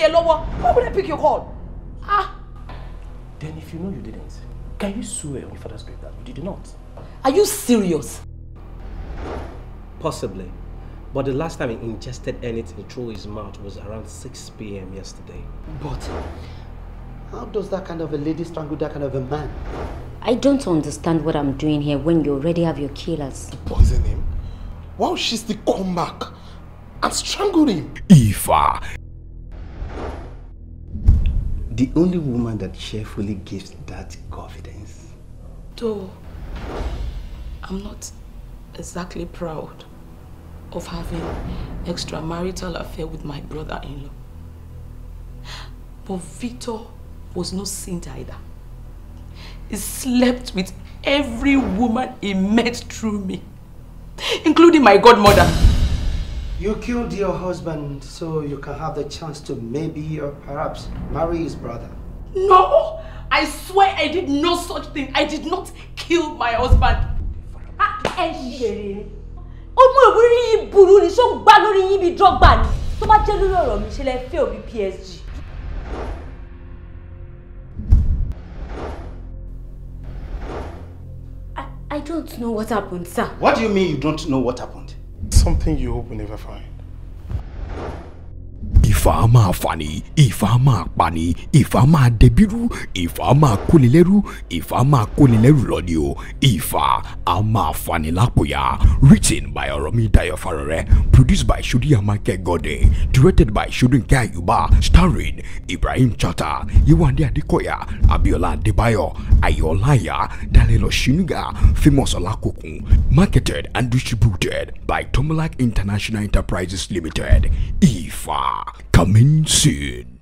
Why would I pick your call? Then if you know you didn't, can you swear on your father's grave that you did not? Are you serious? Possibly. But the last time he ingested anything through his mouth was around 6 p.m. yesterday. But how does that kind of a lady strangle that kind of a man? I don't understand what I'm doing here when you already have your killers. Poison him? Why would she still come back and strangle him? Ifaa. The only woman that cheerfully gives that confidence. Though I'm not exactly proud of having extramarital affair with my brother-in-law. But Victor was no saint either. He slept with every woman he met through me, including my godmother. You killed your husband so you can have the chance to maybe or perhaps marry his brother. No! I swear I did no such thing. I did not kill my husband. I don't know what happened, sir. What do you mean you don't know what happened? Something you hope we never find. Ifaa ma fani, Ifaa ma pani, Ifaa ma debiru, Ifaa ma kunileru, Ifaa ma kunileru lodio, Ifaa ama fani lapoya. Written by Olumide Farore, produced by Shudi Amake Gode, directed by Oshinuga Yuba, starring Ibrahim Chatta, Yewande Adekoya, Biola Adebayo, Ayo Olaiya, Oshinuga, famous Olukokun, marketed and distributed by Tomolak International Enterprises Limited. Ifaa, coming soon.